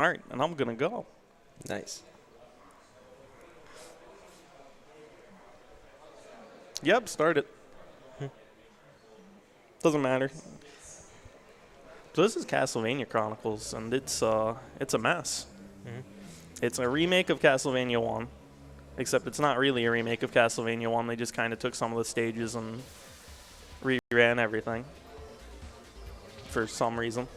Alright, and I'm gonna go. Nice. Yep, start it. Doesn't matter. So this is Castlevania Chronicles, and it's a mess. Mhm. It's a remake of Castlevania 1, except it's not really a remake of Castlevania 1. They just kind of took some of the stages and reran everything for some reason.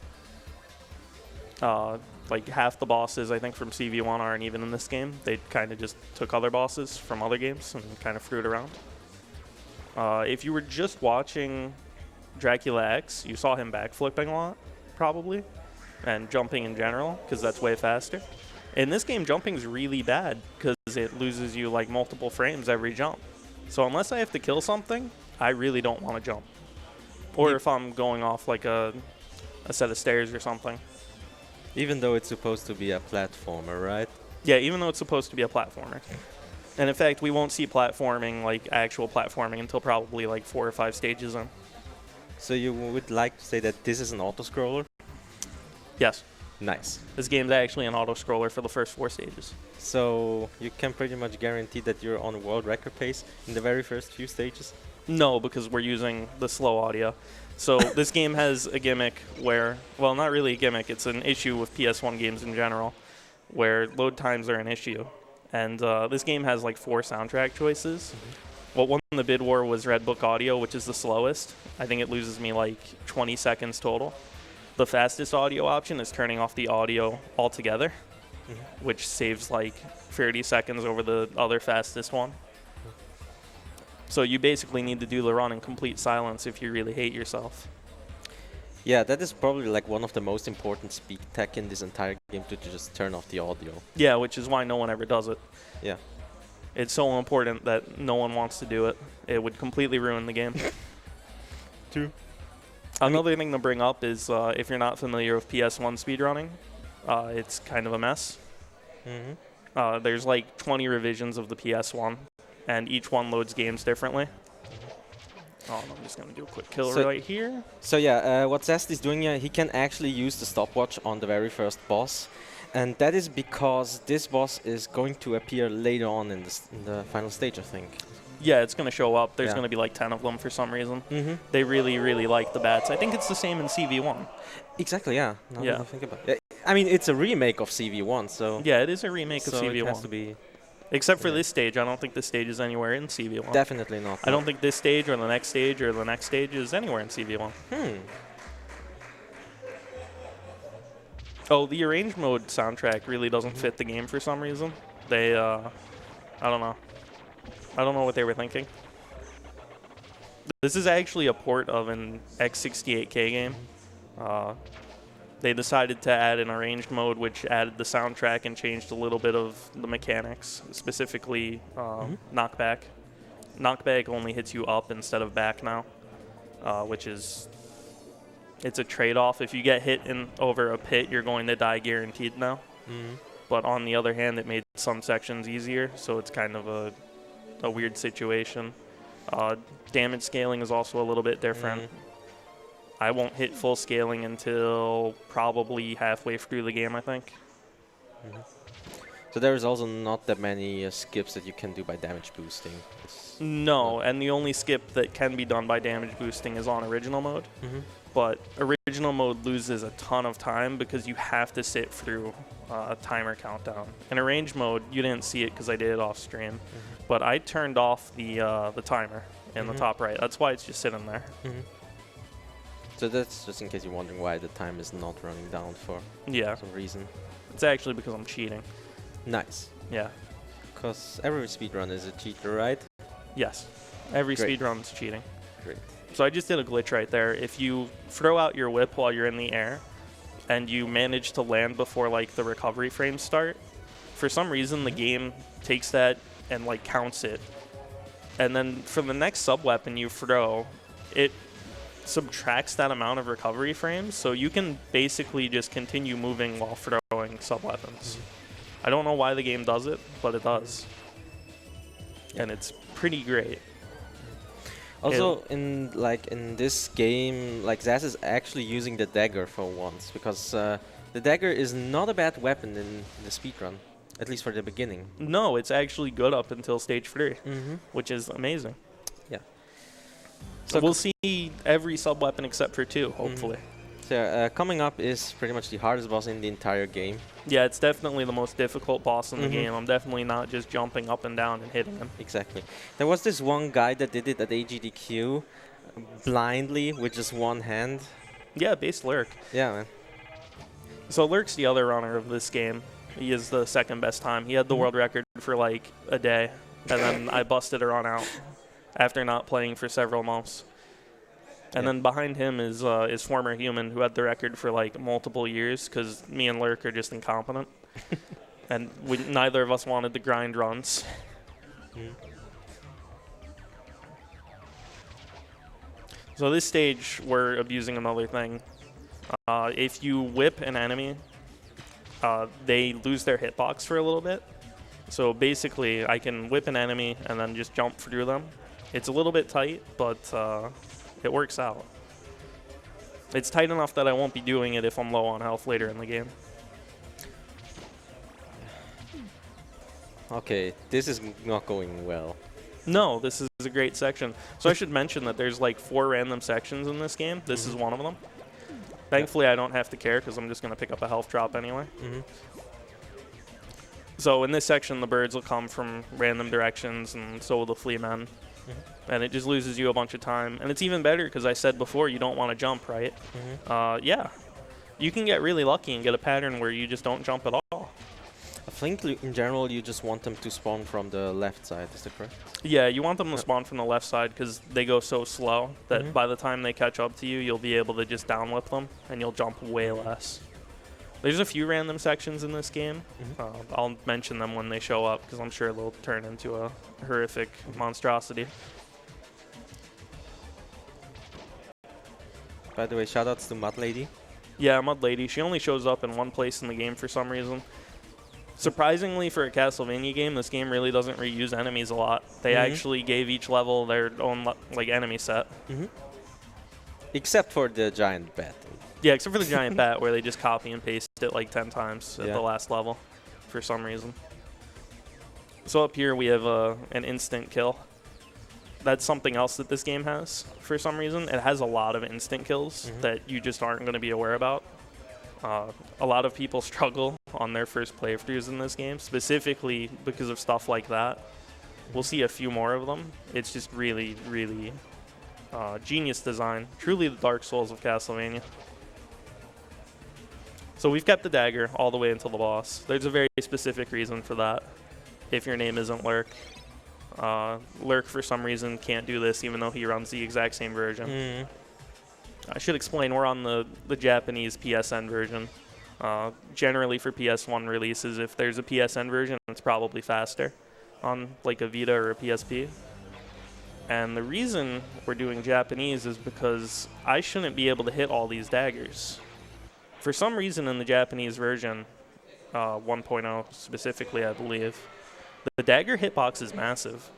Like half the bosses, I think, from CV1 aren't even in this game. They kind of just took other bosses from other games and kind of threw it around. If you were just watching Dracula X, you saw him backflipping a lot, probably, and jumping in general, because that's way faster. In this game, jumping's really bad, because it loses you like multiple frames every jump. So unless I have to kill something, I really don't want to jump. Or if I'm going off like a set of stairs or something. Even though it's supposed to be a platformer, right? Yeah, even though it's supposed to be a platformer. And in fact, we won't see platforming, like actual platforming, until probably like 4 or 5 stages in. So you would like to say that this is an auto-scroller? Yes, Nice. this game's actually an auto-scroller for the first 4 stages. So you can pretty much guarantee that you're on world record pace in the very first few stages? No, because we're using the slow audio. So this game has a gimmick where, well, not really a gimmick, it's an issue with PS1 games in general, where load times are an issue. And this game has like 4 soundtrack choices. What won the bid war was Red Book Audio, which is the slowest. I think it loses me like 20 seconds total. The fastest audio option is turning off the audio altogether, which saves like 30 seconds over the other fastest one. So you basically need to do the run in complete silence if you really hate yourself. Yeah, that is probably like one of the most important speed tech in this entire game, to just turn off the audio. Yeah, which is why no one ever does it. Yeah. It's so important that no one wants to do it. It would completely ruin the game. True. Another thing to bring up is if you're not familiar with PS1 speedrunning, it's kind of a mess. Mm-hmm. There's like 20 revisions of the PS1, and each one loads games differently. Oh, and I'm just going to do a quick kill So- right here. So yeah, what Zest is doing here, he can actually use the stopwatch on the very first boss. And that is because this boss is going to appear later on in the final stage, I think. Yeah, it's going to show up. There's Yeah. going to be like 10 of them for some reason. Mm-hmm. They really, really like the bats. I think it's the same in CV1. Exactly, yeah. Now Yeah. that I think about it. I mean, it's a remake of CV1, so... Yeah, it is a remake of so CV1. it has to be... Except for yeah. this stage. I don't think this stage is anywhere in CV1. Definitely not. I don't think this stage or the next stage or the next stage is anywhere in CV1. Oh, the arrange mode soundtrack really doesn't fit the game for some reason. They, I don't know. I don't know what they were thinking. This is actually a port of an X68K game. They decided to add an arranged mode, which added the soundtrack and changed a little bit of the mechanics, specifically knockback. Knockback only hits you up instead of back now, which is... It's a trade-off. If you get hit over a pit, you're going to die guaranteed now. Mm-hmm. But on the other hand, it made some sections easier, so it's kind of a weird situation. Damage scaling is also a little bit different. I won't hit full scaling until probably halfway through the game, I think. So there is also not that many skips that you can do by damage boosting. No, and the only skip that can be done by damage boosting is on original mode. But original mode loses a ton of time because you have to sit through a timer countdown. In arranged mode, you didn't see it because I did it off stream, but I turned off the timer in the top right. That's why it's just sitting there. So that's just in case you're wondering why the time is not running down for Yeah, some reason. it's actually because I'm cheating. Nice. Yeah. Because every speedrun is a cheater, right? Yes. Every Great. speedrun's cheating. Great. So I just did a glitch right there. If you throw out your whip while you're in the air and you manage to land before like the recovery frames start, for some reason the game takes that and like counts it. And then for the next sub-weapon you throw, it subtracts that amount of recovery frames, so you can basically just continue moving while throwing sub-weapons. I don't know why the game does it, but it does. And it's pretty great. Also, in this game, like Zaz is actually using the dagger for once, because The dagger is not a bad weapon in the speedrun, at least for the beginning. No, it's actually good up until stage 3, Mm-hmm. which is amazing. Yeah. So we'll see every sub-weapon except for 2, hopefully. So coming up is pretty much the hardest boss in the entire game. Yeah, it's definitely the most difficult boss in the Mhm. game. I'm definitely not just jumping up and down and hitting him. Exactly. There was this one guy that did it at AGDQ blindly with just one hand. Yeah, base Lurk. Yeah, man. So Lurk's the other runner of this game. He is the second best time. He had the world record for like a day, and then I busted a run out after not playing for several months. And then behind him is former human who had the record for like multiple years because me and Lurk are just incompetent, and neither of us wanted to grind runs. So this stage, we're abusing another thing. If you whip an enemy, they lose their hitbox for a little bit. So basically, I can whip an enemy and then just jump through them. It's a little bit tight, but it works out. It's tight enough that I won't be doing it if I'm low on health later in the game. Okay, this is not going well. No, this is a great section. So I should mention that there's like 4 random sections in this game. This is one of them. Thankfully, I don't have to care because I'm just going to pick up a health drop anyway. So in this section, the birds will come from random directions, and so will the flea men. And it just loses you a bunch of time. And it's even better because I said before you don't want to jump, right? Yeah. You can get really lucky and get a pattern where you just don't jump at all. I think in general you just want them to spawn from the left side, is that correct? Yeah, you want them to spawn from the left side because they go so slow that by the time they catch up to you, you'll be able to just downwhip them and you'll jump way less. There's a few random sections in this game. I'll mention them when they show up because I'm sure they'll turn into a horrific monstrosity. By the way, shoutouts to Mud Lady. Yeah, Mud Lady. She only shows up in one place in the game for some reason. Surprisingly, for a Castlevania game, this game really doesn't reuse enemies a lot. They actually gave each level their own like enemy set. Except for the giant bat. Yeah, except for the giant bat where they just copy and paste it like 10 times at the last level for some reason. So up here we have an instant kill. That's something else that this game has for some reason. It has a lot of instant kills that you just aren't going to be aware about. A lot of people struggle on their first playthroughs in this game, specifically because of stuff like that. We'll see a few more of them. It's just really, really genius design. Truly the Dark Souls of Castlevania. So we've kept the dagger all the way until the boss. There's a very specific reason for that. If your name isn't Lurk. Lurk, for some reason, can't do this, even though he runs the exact same version. I should explain, we're on the Japanese PSN version. Generally for PS1 releases, if there's a PSN version, it's probably faster on like a Vita or a PSP. And the reason we're doing Japanese is because I shouldn't be able to hit all these daggers. For some reason in the Japanese version, 1.0 specifically, I believe, the dagger hitbox is massive.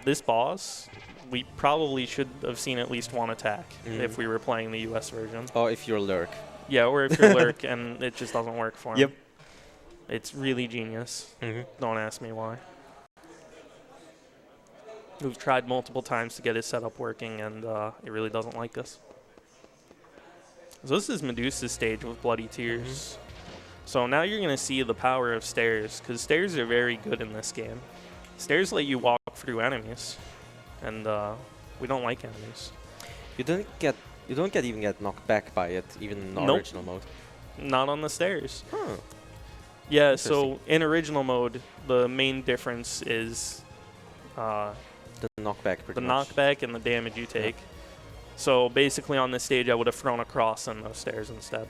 This boss, we probably should have seen at least one attack if we were playing the US version. Or if you're Lurk. Yeah, or if you're Lurk and it just doesn't work for him. Yep. It's really genius. Don't ask me why. We've tried multiple times to get his setup working, and it really doesn't like this. So this is Medusa's stage with Bloody Tears. So now you're going to see the power of stairs, because stairs are very good in this game. Stairs let you walk through enemies, and we don't like enemies. You don't even get knocked back by it, even in the original mode. Not on the stairs. Yeah, so in original mode, the main difference is the knockback, the knockback and the damage you take. So basically on this stage, I would have thrown a cross on those stairs instead.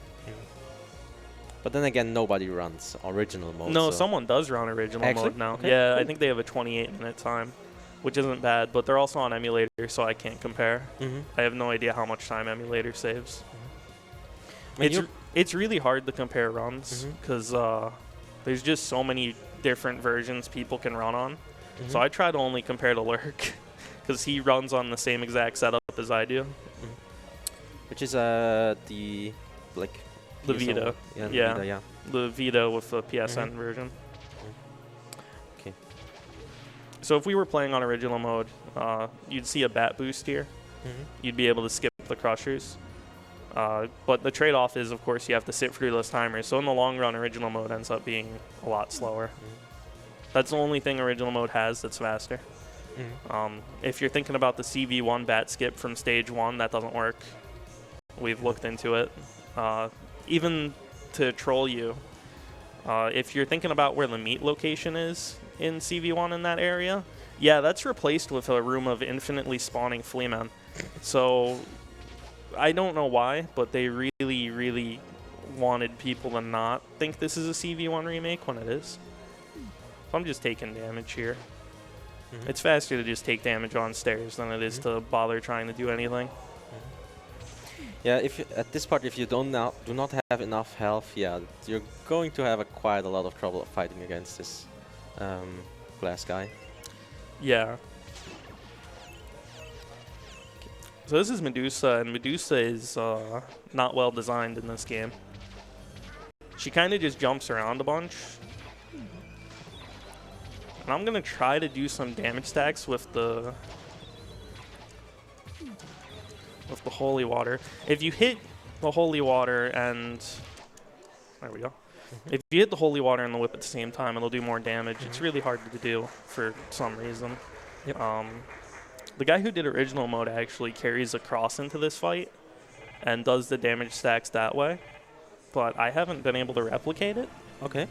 But then again, nobody runs original mode. No, someone does run original mode now. Okay. Yeah, I think they have a 28-minute time, which isn't bad, but they're also on emulator, so I can't compare. I have no idea how much time emulator saves. It's really hard to compare runs, because there's just so many different versions people can run on. So I try to only compare to Lurk, because he runs on the same exact setup as I do. Which is the The PSO Vita. Yeah, the Yeah. Vita, yeah. The Vita with the PSN version. Okay. So if we were playing on original mode, you'd see a bat boost here. You'd be able to skip the crushers. But the trade-off is, of course, you have to sit through those timers. So in the long run, original mode ends up being a lot slower. That's the only thing original mode has that's faster. If you're thinking about the CV1 bat skip from stage 1, that doesn't work. We've looked into it. Even to troll you, if you're thinking about where the meat location is in CV1 in that area, yeah, that's replaced with a room of infinitely spawning fleamen. So I don't know why, but they really, really wanted people to not think this is a CV1 remake when it is. So I'm just taking damage here. It's faster to just take damage on stairs than it is to bother trying to do anything. Yeah, if you, at this part, if you do not have enough health, yeah, you're going to have quite a lot of trouble fighting against this glass guy. Yeah. So this is Medusa, and Medusa is not well designed in this game. She kind of just jumps around a bunch. And I'm going to try to do some damage stacks with the holy water. If you hit the holy water and... There we go. If you hit the holy water and the whip at the same time, it'll do more damage. It's really hard to do for some reason. Yep. The guy who did original mode actually carries a cross into this fight and does the damage stacks that way. But I haven't been able to replicate it. Okay.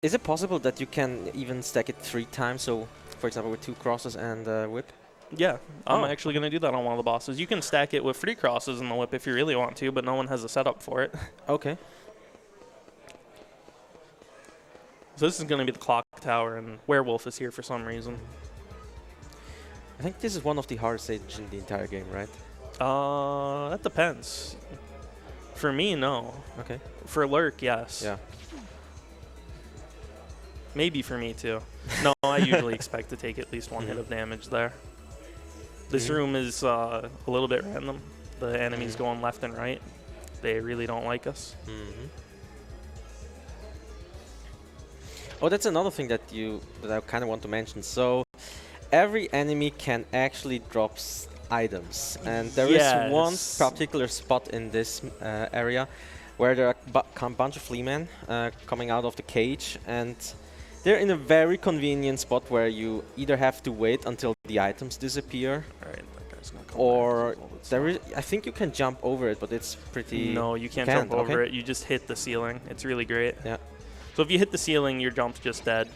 Is it possible that you can even stack it 3 times? So, for example, with 2 crosses and whip? Yeah, I'm actually going to do that on one of the bosses. You can stack it with 3 crosses and the whip if you really want to, but no one has a setup for it. Okay. So this is going to be the clock tower, and Werewolf is here for some reason. I think this is one of the hardest stages in the entire game, right? That depends. For me, no. Okay. For Lurk, yes. Yeah. Maybe for me, too. No, I usually expect to take at least 1 hit of damage there. This room is a little bit random. The enemies going left and right. They really don't like us. Oh, that's another thing that I kind of want to mention. So, every enemy can actually drop items, and there is one particular spot in this area where there are a bunch of fleamen coming out of the cage, and they're in a very convenient spot where you either have to wait until the items disappear, or I think you can jump over it, but it's pretty... No, you can't jump over it. You just hit the ceiling. It's really great. Yeah. So if you hit the ceiling, your jump's just dead,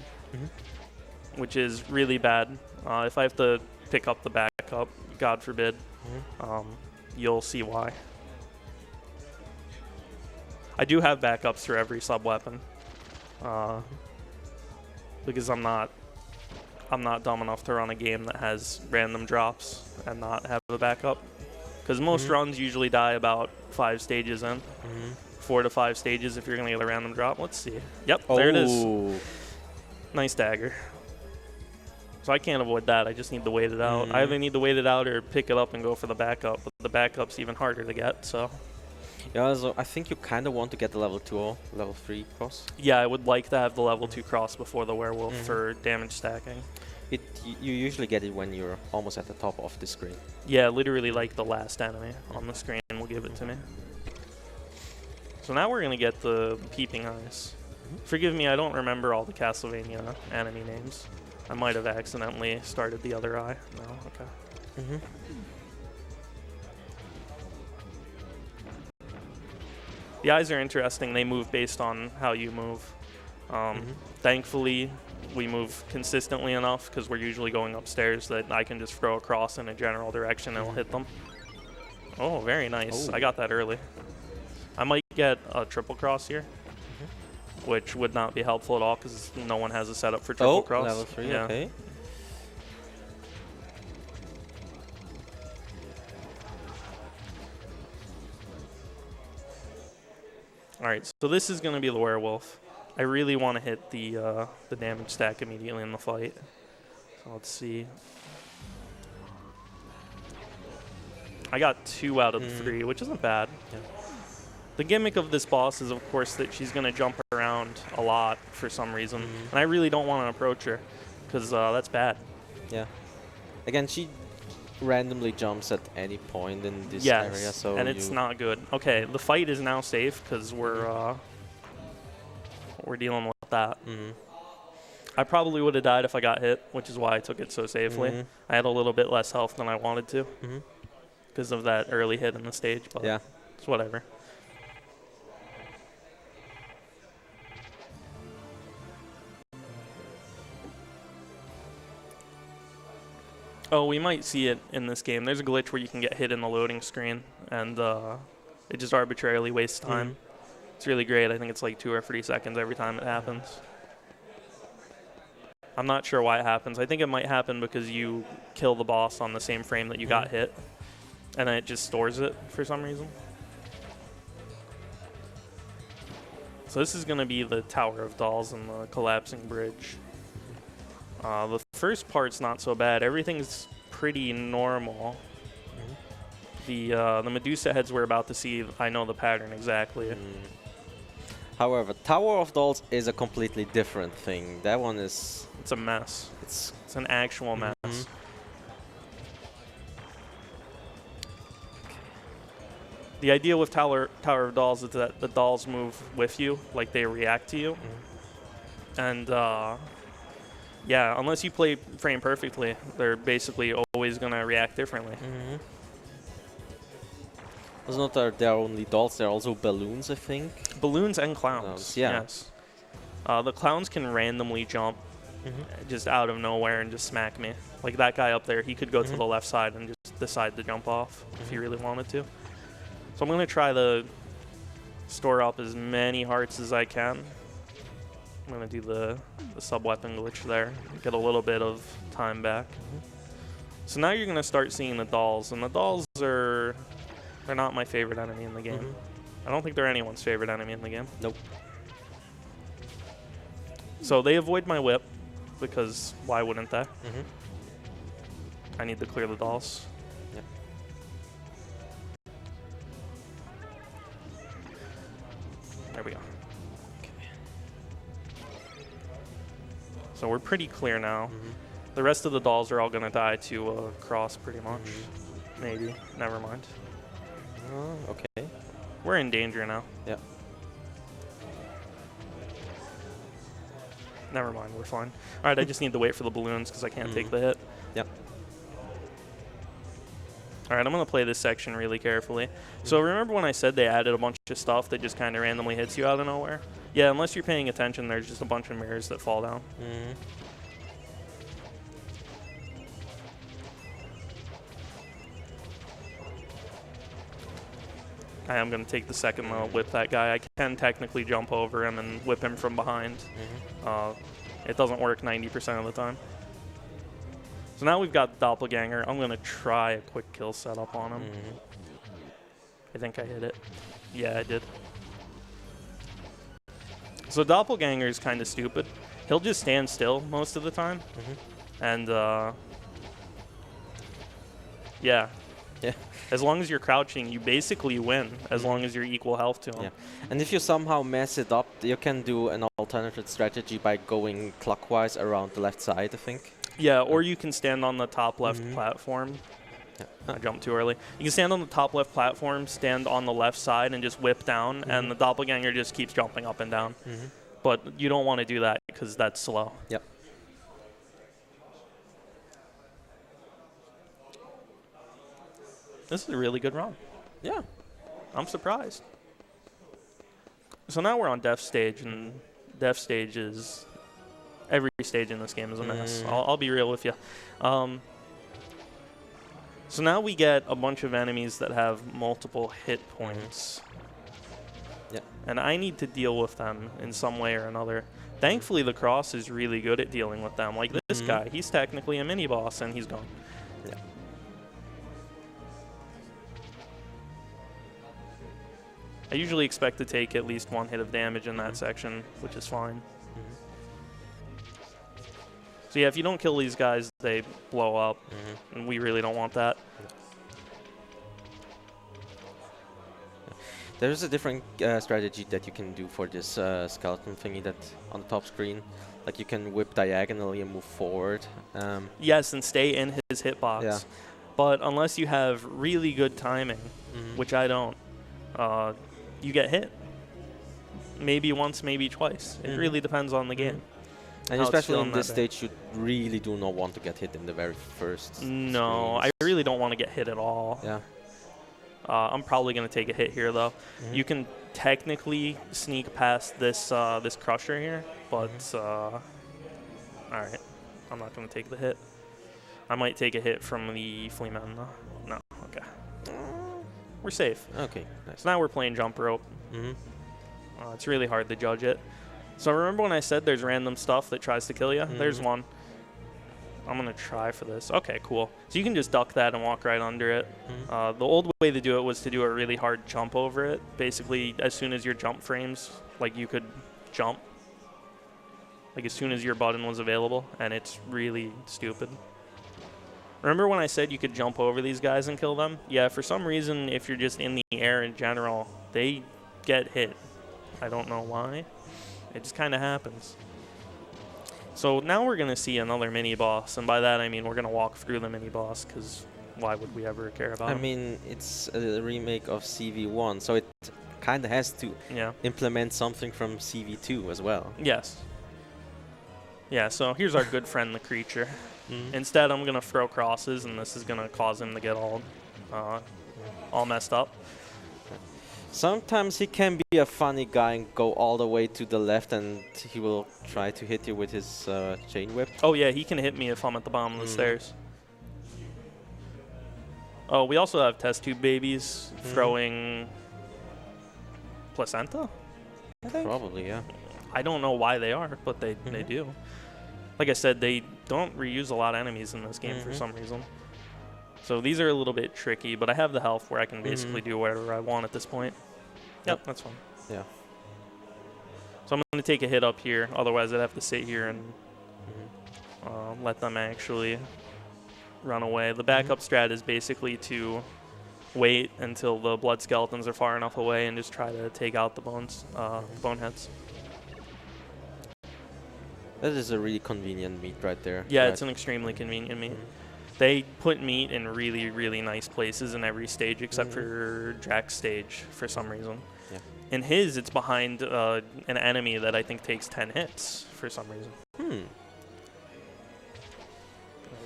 which is really bad. If I have to pick up the backup, God forbid, you'll see why. I do have backups for every sub-weapon, because I'm not dumb enough to run a game that has random drops and not have a backup. Because most runs usually die about 5 stages in. 4 to 5 stages if you're going to get a random drop. Let's see. Yep, there it is. Nice dagger. So I can't avoid that. I just need to wait it out. I either need to wait it out or pick it up and go for the backup. But the backup's even harder to get, so... Yeah, so I think you kind of want to get the level 2 or level 3 cross. Yeah, I would like to have the level 2 cross before the werewolf for damage stacking. You usually get it when you're almost at the top of the screen. Yeah, literally like the last enemy on the screen will give it to me. So now we're going to get the Peeping Eyes. Forgive me, I don't remember all the Castlevania enemy names. I might have accidentally started the other eye. No? Okay. The eyes are interesting. They move based on how you move. Thankfully, we move consistently enough because we're usually going upstairs that I can just throw a cross in a general direction and it'll hit them. Oh, very nice. I got that early. I might get a triple cross here, which would not be helpful at all because no one has a setup for triple cross. Level 3, okay. Alright, so this is going to be the werewolf. I really want to hit the damage stack immediately in the fight. So let's see. I got 2 out of the 3, which isn't bad. The gimmick of this boss is, of course, that she's going to jump around a lot for some reason. And I really don't want to approach her, because that's bad. Yeah. Again, she randomly jumps at any point in this area, so and it's not good. Okay, the fight is now safe, because we're dealing with that. I probably would have died if I got hit, which is why I took it so safely. I had a little bit less health than I wanted to, because of that early hit in the stage, but it's whatever. Oh, we might see it in this game. There's a glitch where you can get hit in the loading screen, and it just arbitrarily wastes time. It's really great. I think it's like 2 or 3 seconds every time it happens. I'm not sure why it happens. I think it might happen because you kill the boss on the same frame that you got hit, and then it just stores it for some reason. So this is going to be the Tower of Dolls and the collapsing bridge. The first part's not so bad. Everything's pretty normal. The Medusa heads we're about to see, I know the pattern exactly. However, Tower of Dolls is a completely different thing. That one is... It's a mess. It's an actual mess. The idea with Tower of Dolls is that the dolls move with you, like they react to you. And yeah, unless you play frame perfectly, they're basically always going to react differently. It's not that they're only dolls, they're also balloons, I think. Balloons and clowns, yes. The clowns can randomly jump just out of nowhere and just smack me. Like that guy up there, he could go to the left side and just decide to jump off if he really wanted to. So I'm going to try to store up as many hearts as I can. I'm going to do the sub-weapon glitch there, get a little bit of time back. So now you're going to start seeing the dolls, and the dolls they're not my favorite enemy in the game. I don't think they're anyone's favorite enemy in the game. Nope. So they avoid my whip, because why wouldn't they? I need to clear the dolls. Yep. There we go. So we're pretty clear now. The rest of the dolls are all going to die to a cross pretty much. Maybe. Never mind. Okay. We're in danger now. Yeah. Never mind, we're fine. All right, I just need to wait for the balloons because I can't take the hit. Yep. All right, I'm going to play this section really carefully. So remember when I said they added a bunch of stuff that just kind of randomly hits you out of nowhere? Yeah, unless you're paying attention, there's just a bunch of mirrors that fall down. I am going to take the second to whip that guy. I can technically jump over him and whip him from behind. It doesn't work 90% of the time. So now we've got Doppelganger. I'm going to try a quick kill setup on him. I think I hit it. Yeah, I did. So Doppelganger is kind of stupid. He'll just stand still most of the time. And, yeah. As long as you're crouching, you basically win, as long as you're equal health to him. Yeah. And if you somehow mess it up, you can do an alternative strategy by going clockwise around the left side, I think. Yeah, or you can stand on the top left platform. I jumped too early. You can stand on the top left platform, stand on the left side, and just whip down, and the Doppelganger just keeps jumping up and down. But you don't want to do that because that's slow. Yep. This is a really good run. Yeah. I'm surprised. So now we're on Death Stage, and Death Stage is... Every stage in this game is a mess. I'll be real with you. So now we get a bunch of enemies that have multiple hit points. Yeah. And I need to deal with them in some way or another. Thankfully, the Cross is really good at dealing with them. Like this guy, he's technically a mini-boss, and he's gone. Yeah. I usually expect to take at least 1 hit of damage in that section, which is fine. So yeah, if you don't kill these guys, they blow up, and we really don't want that. There's a different strategy that you can do for this skeleton thingy that on the top screen. Like you can whip diagonally and move forward. Yes, and stay in his hitbox. Yeah. But unless you have really good timing, which I don't, you get hit. Maybe once, maybe twice. It really depends on the game. And especially in this stage, you really do not want to get hit in the very first No, screens. I really don't want to get hit at all. Yeah. I'm probably going to take a hit here, though. You can technically sneak past this this crusher here, but all right, I'm not going to take the hit. I might take a hit from the Fleaman, though. No, okay. We're safe. Okay, nice. So now we're playing jump rope. It's really hard to judge it. So remember when I said there's random stuff that tries to kill you? There's one. I'm going to try for this. Okay, cool. So you can just duck that and walk right under it. The old way to do it was to do a really hard jump over it. Basically, as soon as your jump frames, like you could jump. Like as soon as your button was available, and it's really stupid. Remember when I said you could jump over these guys and kill them? Yeah, for some reason, if you're just in the air in general, they get hit. I don't know why. It just kind of happens. So now we're going to see another mini-boss, and by that I mean we're going to walk through the mini-boss, because why would we ever care about him? I mean, it's a remake of CV1, so it kind of has to implement something from CV2 as well. Yes. Yeah, so here's our good friend, the creature. Instead, I'm going to throw crosses, and this is going to cause him to get all messed up. Sometimes he can be a funny guy and go all the way to the left, and he will try to hit you with his chain whip. Oh yeah, he can hit me if I'm at the bottom of the stairs. Oh, we also have test tube babies throwing placenta, I think? Probably, yeah. I don't know why they are, but they do. Like I said, they don't reuse a lot of enemies in this game for some reason. So these are a little bit tricky, but I have the health where I can basically do whatever I want at this point. Yep, that's fine. Yeah. So I'm going to take a hit up here, otherwise I'd have to sit here and let them actually run away. The backup strat is basically to wait until the blood skeletons are far enough away and just try to take out the boneheads. That is a really convenient meat right there. Yeah, it's an extremely convenient meat. They put meat in really, really nice places in every stage except for Jack's stage for some reason. Yeah. In his, it's behind an enemy that I think takes 10 hits for some reason. There you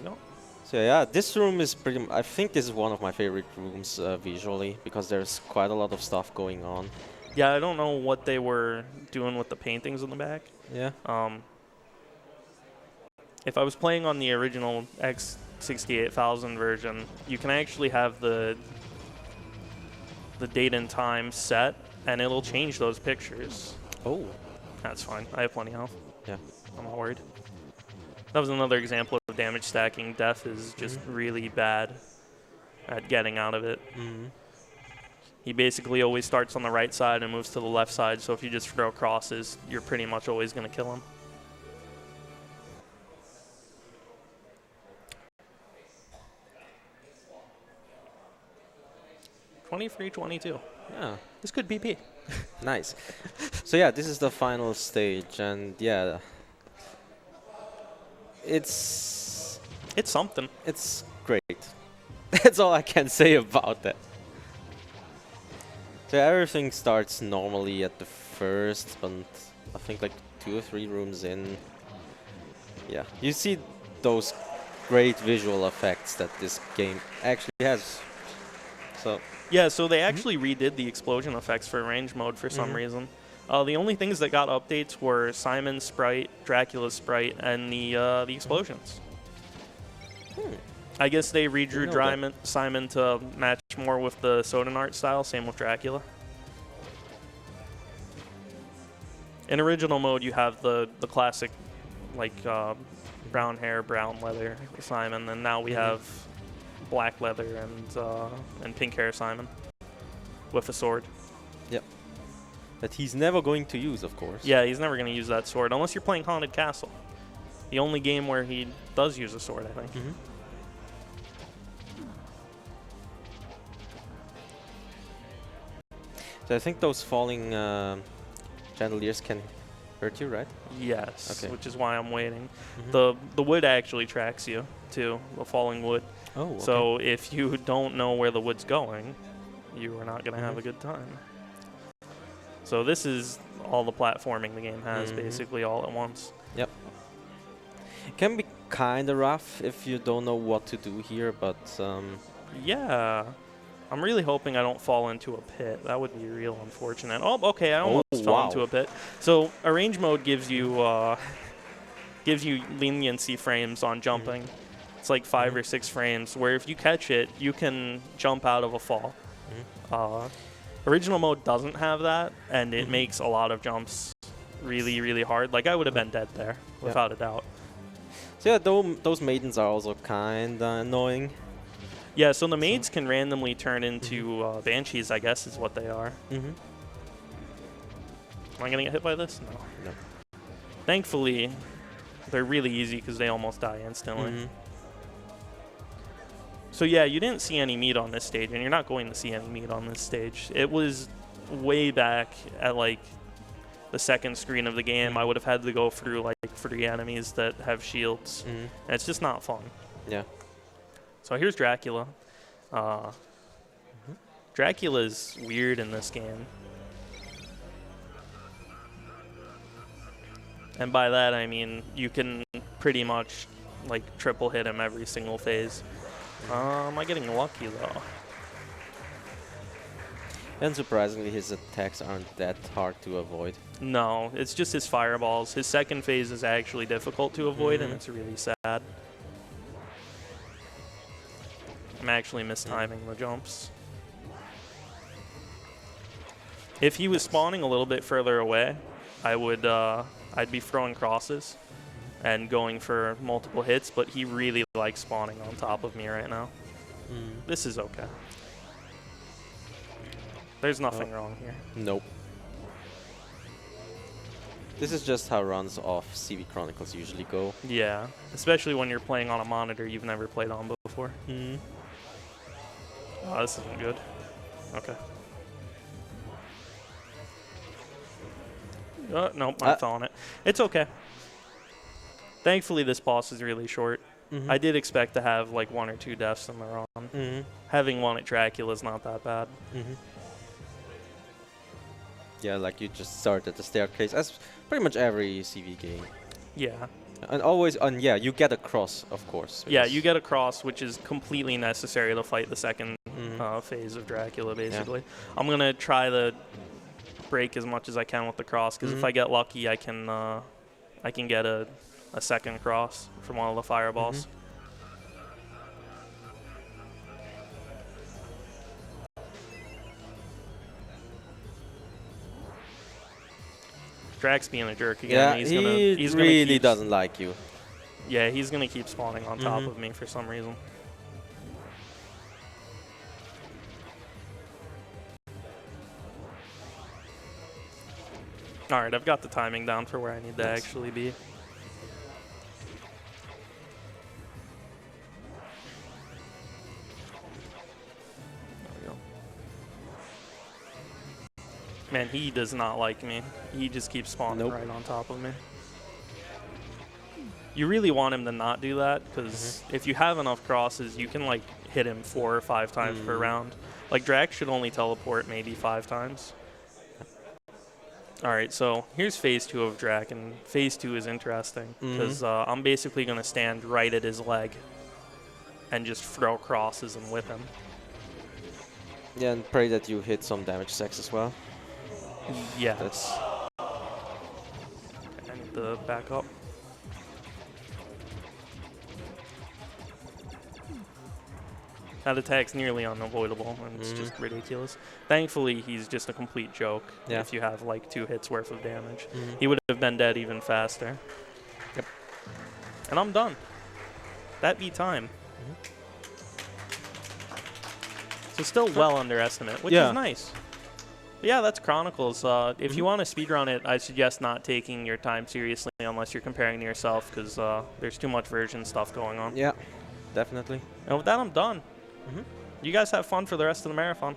go. So yeah, this room is pretty... I think this is one of my favorite rooms visually, because there's quite a lot of stuff going on. Yeah, I don't know what they were doing with the paintings in the back. Yeah. If I was playing on the original X68000 version, you can actually have the date and time set, and it'll change those pictures. Oh. That's fine. I have plenty of health. Yeah. I'm not worried. That was another example of damage stacking. Death is just really bad at getting out of it. He basically always starts on the right side and moves to the left side, so if you just throw crosses, you're pretty much always going to kill him. $23-22. Yeah. This could BP. Nice. So yeah, this is the final stage, and yeah, it's something. It's great. That's all I can say about that. So everything starts normally at the first, but I think like 2 or 3 rooms in, yeah, you see those great visual effects that this game actually has. So yeah, so they actually redid the explosion effects for range mode for some reason. The only things that got updates were Simon's sprite, Dracula's sprite, and the explosions. I guess they redrew Simon to match more with the Soden art style, same with Dracula. In original mode, you have the classic, like, brown hair, brown leather Simon, and now we have black leather and pink hair Simon with a sword. Yep. That he's never going to use, of course. Yeah, he's never going to use that sword, unless you're playing Haunted Castle. The only game where he does use a sword, I think. So I think those falling chandeliers can hurt you, right? Yes, Okay. which is why I'm waiting. Mm-hmm. The wood actually tracks you, too, the falling wood. Oh, okay. So if you don't know where the wood's going, you are not going to have a Mm-hmm. good time. So this is all the platforming the game has, Mm-hmm. basically all at once. Yep. It can be kind of rough if you don't know what to do here, but Yeah. I'm really hoping I don't fall into a pit. That would be real unfortunate. Oh, okay, I almost fell into a pit. So arrange mode gives you leniency frames on jumping. It's like 5 or 6 frames, where if you catch it, you can jump out of a fall. Original mode doesn't have that, and it makes a lot of jumps really, really hard. Like, I would have been dead there, without a doubt. So yeah, those maidens are also kind of annoying. Yeah, so the maids can randomly turn into banshees, I guess is what they are. Mm-hmm. Am I going to get hit by this? No. No. Thankfully, they're really easy because they almost die instantly. Mm-hmm. So yeah, you didn't see any meat on this stage, and you're not going to see any meat on this stage. It was way back at like the second screen of the game. I would have had to go through like 3 enemies that have shields, and it's just not fun. Yeah. So here's Dracula. Dracula's weird in this game. And by that I mean you can pretty much like triple hit him every single phase. Am I getting lucky though? And surprisingly, his attacks aren't that hard to avoid. No, it's just his fireballs. His second phase is actually difficult to avoid, and it's really sad. I'm actually mistiming the jumps. If he was spawning a little bit further away, I would I'd be throwing crosses and going for multiple hits, but he really likes spawning on top of me right now. This is okay. There's nothing wrong here. Nope. This is just how runs of CV Chronicles usually go. Yeah, especially when you're playing on a monitor you've never played on before. Oh, this isn't good. Okay. Nope, I fell on it. It's okay. Thankfully, this boss is really short. I did expect to have like 1 or 2 deaths in the run. Having one at Dracula is not that bad. Yeah, like you just start at the staircase, as pretty much every CV game. Yeah. And always, yeah, you get a cross, of course. Yeah, you get a cross, which is completely necessary to fight the second phase of Dracula, basically. Yeah. I'm going to try to break as much as I can with the cross, because if I get lucky, I can get a second cross from one of the fireballs. Drax being a jerk again. Yeah, he's really doesn't like you. Yeah, he's going to keep spawning on top of me for some reason. Alright, I've got the timing down for where I need to actually be. Man, he does not like me. He just keeps spawning right on top of me. You really want him to not do that, because if you have enough crosses, you can like hit him 4 or 5 times per round. Like Drax should only teleport maybe 5 times. Alright, so here's phase 2 of Drac, and phase 2 is interesting, because I'm basically going to stand right at his leg and just throw crosses and whip him. Yeah, and pray that you hit some damage stacks as well. Yes. I need to back up. That attack's nearly unavoidable, and it's just ridiculous. Thankfully, he's just a complete joke if you have like 2 hits worth of damage. He would have been dead even faster. Yep. And I'm done. That beat time. So still well under estimate, which is nice. But yeah, that's Chronicles. If you want to speedrun it, I suggest not taking your time seriously unless you're comparing to yourself, because there's too much version stuff going on. Yeah, definitely. And with that, I'm done. You guys have fun for the rest of the marathon.